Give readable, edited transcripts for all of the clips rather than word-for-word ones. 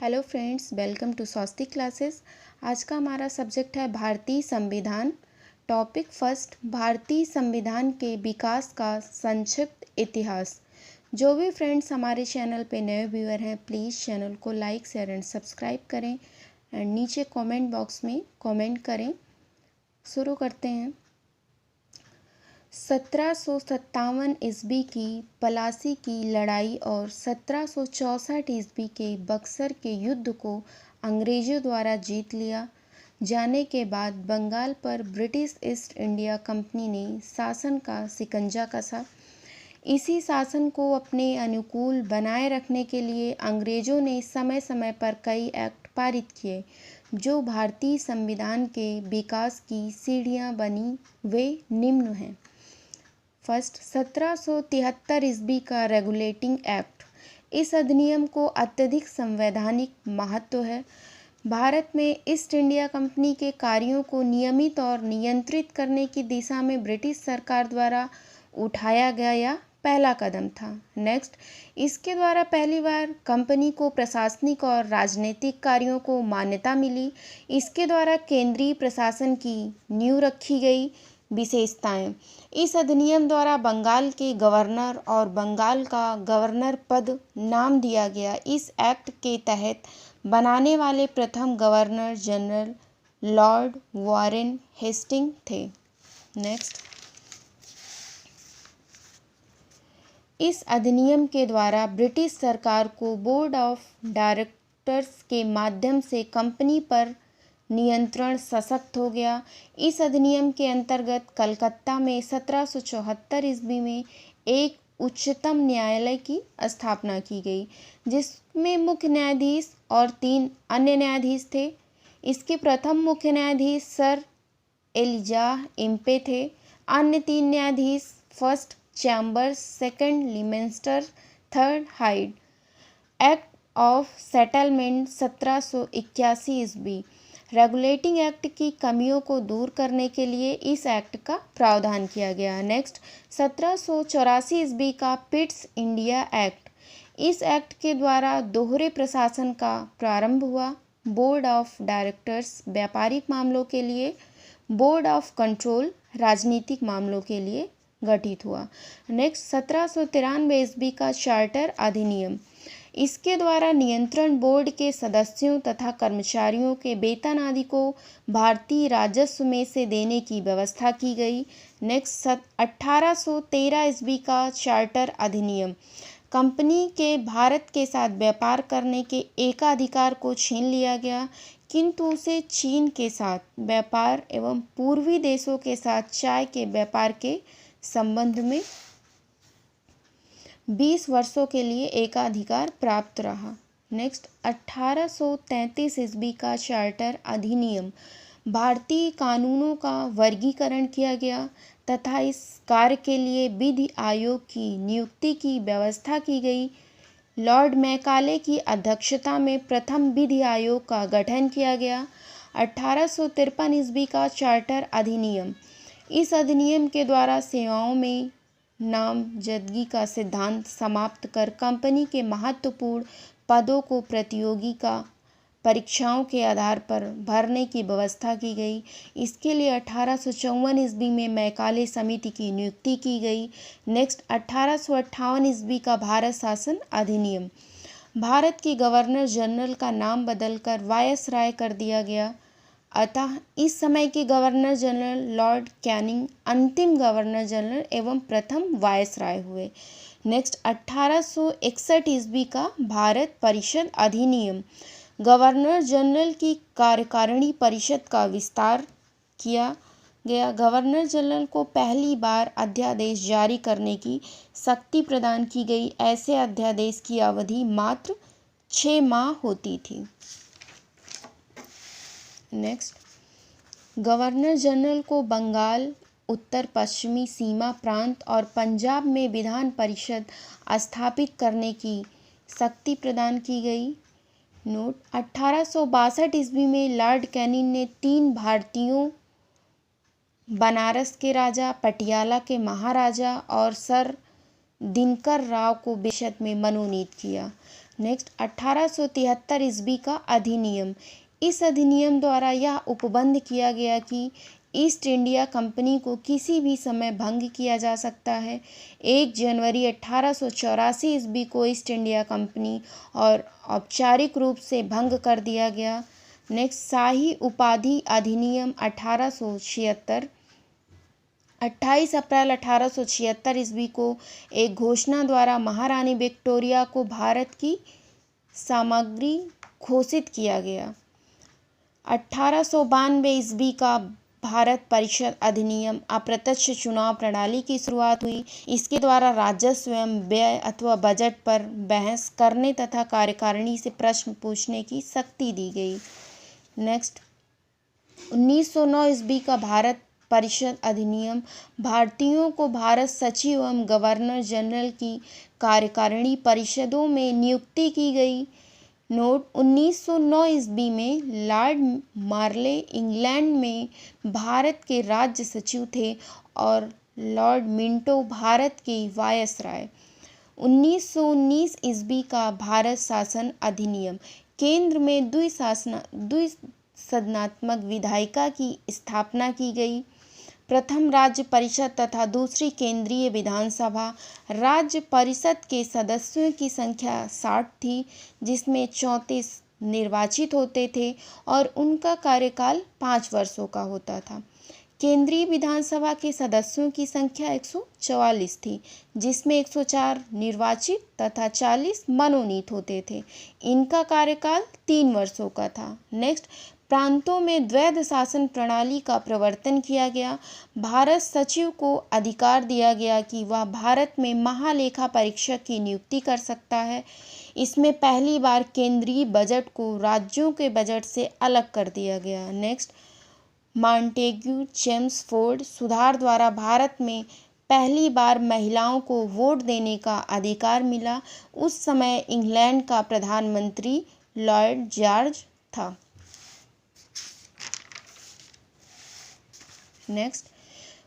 Hello friends, welcome to Swastik classes. आज का हमारा सब्जेक्ट है भारतीय संविधान। टॉपिक फर्स्ट, भारतीय संविधान के विकास का संक्षिप्त इतिहास। जो भी फ्रेंड्स हमारे चैनल पे नए व्यूअर हैं, प्लीज़ चैनल को लाइक शेयर एंड सब्सक्राइब करें एंड नीचे कमेंट बॉक्स में कमेंट करें। शुरू करते हैं। 1757 ईस्वी की पलासी की लड़ाई और 1764 ईस्वी के बक्सर के युद्ध को अंग्रेज़ों द्वारा जीत लिया जाने के बाद बंगाल पर ब्रिटिश ईस्ट इंडिया कंपनी ने शासन का शिकंजा कसा। इसी शासन को अपने अनुकूल बनाए रखने के लिए अंग्रेज़ों ने समय समय पर कई एक्ट पारित किए जो भारतीय संविधान के विकास की सीढ़ियाँ बनी। वे निम्न हैं। फर्स्ट, 1773 ईस्वी का रेगुलेटिंग एक्ट। इस अधिनियम को अत्यधिक संवैधानिक महत्व है। भारत में ईस्ट इंडिया कंपनी के कार्यों को नियमित और नियंत्रित करने की दिशा में ब्रिटिश सरकार द्वारा उठाया गया यह पहला कदम था। नेक्स्ट, इसके द्वारा पहली बार कंपनी को प्रशासनिक और राजनीतिक कार्यों को मान्यता मिली। इसके द्वारा केंद्रीय प्रशासन की नींव रखी गई। विशेषताएं, इस अधिनियम द्वारा बंगाल के गवर्नर और बंगाल का गवर्नर पद नाम दिया गया। इस एक्ट के तहत बनाने वाले प्रथम governor general lord Warren Hastings थे। नेक्स्ट, इस अधिनियम के द्वारा ब्रिटिश सरकार को बोर्ड ऑफ डायरेक्टर्स के माध्यम से कंपनी पर नियंत्रण सशक्त हो गया। इस अधिनियम के अंतर्गत कलकत्ता में 1774 ईस्वी में एक उच्चतम न्यायालय की स्थापना की गई जिसमें मुख्य न्यायाधीश और 3 अन्य न्यायाधीश थे। इसके प्रथम मुख्य न्यायाधीश सर एलिजाह इम्पे थे। अन्य 3 न्यायाधीश first Chambers, second Lemaistre, third Hyde. Act of settlement 1781 ईस्वी। रेगुलेटिंग एक्ट की कमियों को दूर करने के लिए इस एक्ट का प्रावधान किया गया। नेक्स्ट, 1784 ईस्वी का पिट्स इंडिया एक्ट। इस एक्ट के द्वारा दोहरे प्रशासन का प्रारंभ हुआ। बोर्ड ऑफ डायरेक्टर्स व्यापारिक मामलों के लिए, बोर्ड ऑफ कंट्रोल राजनीतिक मामलों के लिए गठित हुआ। नेक्स्ट, 1793 ईस्वी का चार्टर अधिनियम। इसके द्वारा नियंत्रण बोर्ड के सदस्यों तथा कर्मचारियों के वेतन आदि को भारतीय राजस्व में से देने की व्यवस्था की गई। नेक्स्ट, 1813 ईस्वी का चार्टर अधिनियम। कंपनी के भारत के साथ व्यापार करने के एकाधिकार को छीन लिया गया, किंतु उसे चीन के साथ व्यापार एवं पूर्वी देशों के साथ चाय के व्यापार के संबंध में 20 वर्षों के लिए एकाधिकार प्राप्त रहा। नेक्स्ट, 1833 ईस्वी का चार्टर अधिनियम। भारतीय कानूनों का वर्गीकरण किया गया तथा इस कार्य के लिए विधि आयोग की नियुक्ति की व्यवस्था की गई। लॉर्ड मैकाले की अध्यक्षता में प्रथम विधि आयोग का गठन किया गया। 1853 ईस्वी का चार्टर अधिनियम। इस अधिनियम के द्वारा सेवाओं में नामजदगी का सिद्धांत समाप्त कर कंपनी के महत्वपूर्ण पदों को प्रतियोगिता परीक्षाओं के आधार पर भरने की व्यवस्था की गई। इसके लिए 1854 ईस्वी में मैकाले समिति की नियुक्ति की गई। नेक्स्ट, 1858 ईस्वी का भारत शासन अधिनियम। भारत के गवर्नर जनरल का नाम बदलकर वायसराय कर दिया गया। अतः इस समय के गवर्नर जनरल लॉर्ड कैनिंग अंतिम गवर्नर जनरल एवं प्रथम वायसराय हुए। नेक्स्ट, 1861 ईस्वी का भारत परिषद अधिनियम। गवर्नर जनरल की कार्यकारिणी परिषद का विस्तार किया गया। गवर्नर जनरल को पहली बार अध्यादेश जारी करने की शक्ति प्रदान की गई। ऐसे अध्यादेश की अवधि मात्र 6 माह होती थी। नेक्स्ट, गवर्नर जनरल को बंगाल, उत्तर पश्चिमी सीमा प्रांत और पंजाब में विधान परिषद स्थापित करने की शक्ति प्रदान की गई। नोट, 1862 ईस्वी में लॉर्ड कैनिंग ने 3 भारतीयों, बनारस के राजा, पटियाला के महाराजा और सर दिनकर राव को बिशप में मनोनीत किया। नेक्स्ट 1873 ईस्वी का अधिनियम। इस अधिनियम द्वारा यह उपबंध किया गया कि ईस्ट इंडिया कंपनी को किसी भी समय भंग किया जा सकता है। 1 जनवरी 1884 ईस्वी को ईस्ट इंडिया कंपनी और औपचारिक रूप से भंग कर दिया गया। नेक्स्ट शाही उपाधि अधिनियम 1876। 28 अप्रैल 1876 ईस्वी को एक घोषणा द्वारा महारानी विक्टोरिया को भारत की सामग्री घोषित किया गया। 1892 ईस्वी का भारत परिषद अधिनियम। अप्रत्यक्ष चुनाव प्रणाली की शुरुआत हुई। इसके द्वारा राजस्व एवं व्यय अथवा बजट पर बहस करने तथा कार्यकारिणी से प्रश्न पूछने की शक्ति दी गई। नेक्स्ट 1909 ईस्वी का भारत परिषद अधिनियम। भारतीयों को भारत सचिव एवं गवर्नर जनरल की कार्यकारिणी परिषदों में नियुक्ति की गई। नोट 1909 ईस्वी में लॉर्ड मार्ले इंग्लैंड में भारत के राज्य सचिव थे और लॉर्ड मिंटो भारत के वायसराय। 1919 ईस्वी का भारत शासन अधिनियम। केंद्र में द्विसदनात्मक विधायिका की स्थापना की गई। प्रथम राज्य परिषद तथा दूसरी केंद्रीय विधानसभा। राज्य परिषद के सदस्यों की संख्या 60 थी, जिसमें 34 निर्वाचित होते थे और उनका कार्यकाल 5 वर्षों का होता था। केंद्रीय विधानसभा के सदस्यों की संख्या 144 थी, जिसमें 104 निर्वाचित तथा 40 मनोनीत होते थे। इनका कार्यकाल 3 वर्षों का था। नेक्स्ट प्रांतों में द्वैध शासन प्रणाली का प्रवर्तन किया गया। भारत सचिव को अधिकार दिया गया कि वह भारत में महालेखा परीक्षक की नियुक्ति कर सकता है। इसमें पहली बार केंद्रीय बजट को राज्यों के बजट से अलग कर दिया गया। नेक्स्ट मॉन्टेग्यू चेम्सफोर्ड सुधार द्वारा भारत में पहली बार महिलाओं को वोट देने का अधिकार मिला। उस समय इंग्लैंड का प्रधानमंत्री लॉर्ड जॉर्ज था। नेक्स्ट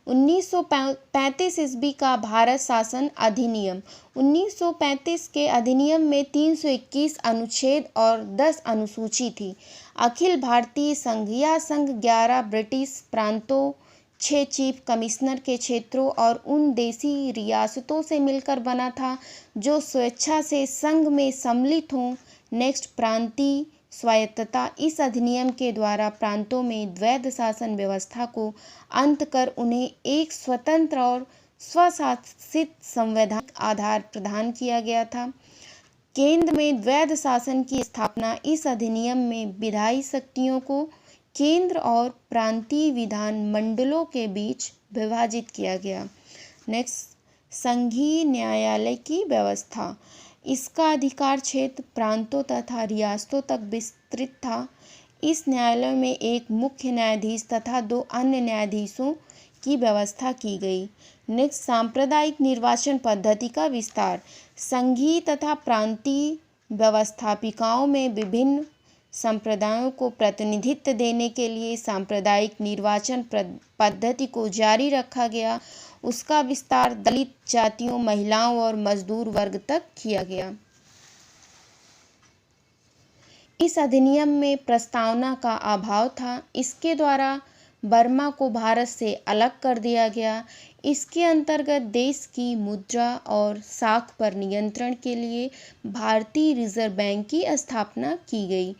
1935 ईस्वी का भारत शासन अधिनियम। 1935 के अधिनियम में 321 अनुच्छेद और 10 अनुसूची थी। अखिल भारतीय संघ या संघ 11 ब्रिटिश प्रांतों, 6 चीफ कमिश्नर के क्षेत्रों और उन देसी रियासतों से मिलकर बना था जो स्वेच्छा से संघ में सम्मिलित हों। नेक्स्ट प्रांतीय स्वायत्तता। इस अधिनियम के द्वारा प्रांतों में द्वैध शासन व्यवस्था को अंत कर उन्हें एक स्वतंत्र और स्वशासित संवैधानिक आधार प्रदान किया गया था। केंद्र में द्वैध शासन की स्थापना। इस अधिनियम में विधायी शक्तियों को केंद्र और प्रांतीय विधान मंडलों के बीच विभाजित किया गया। नेक्स्ट संघीय न्यायालय की व्यवस्था। इसका अधिकार क्षेत्र प्रांतों तथा रियासतों तक विस्तृत था। इस न्यायालय में एक मुख्य न्यायाधीश तथा 2 अन्य न्यायाधीशों की व्यवस्था की गई। नेक्स्ट सांप्रदायिक निर्वाचन पद्धति का विस्तार। संघीय तथा प्रांतीय व्यवस्थापिकाओं में विभिन्न संप्रदायों को प्रतिनिधित्व देने के लिए सांप्रदायिक निर्वाचन पद्धति को जारी रखा गया। उसका विस्तार दलित जातियों, महिलाओं और मजदूर वर्ग तक किया गया। इस अधिनियम में प्रस्तावना का अभाव था। इसके द्वारा बर्मा को भारत से अलग कर दिया गया। इसके अंतर्गत देश की मुद्रा और साख पर नियंत्रण के लिए भारतीय रिजर्व बैंक की स्थापना की गई।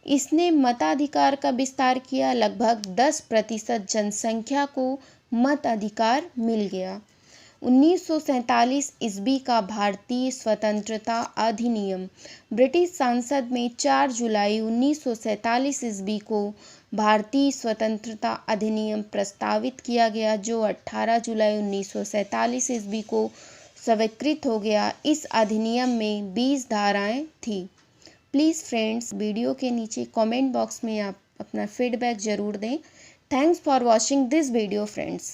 इसने मताधिकार का विस्तार किया। लगभग 10% जनसंख्या को मताधिकार मिल गया। 1947 ईस्वी का भारतीय स्वतंत्रता अधिनियम। ब्रिटिश संसद में 4 जुलाई 1947 ईस्वी को भारतीय स्वतंत्रता अधिनियम प्रस्तावित किया गया, जो 18 जुलाई 1947 ईस्वी को स्वीकृत हो गया। इस अधिनियम में 20 धाराएं थी। प्लीज़ फ्रेंड्स, वीडियो के नीचे कमेंट बॉक्स में आप अपना फीडबैक ज़रूर दें। Thanks for watching this video friends.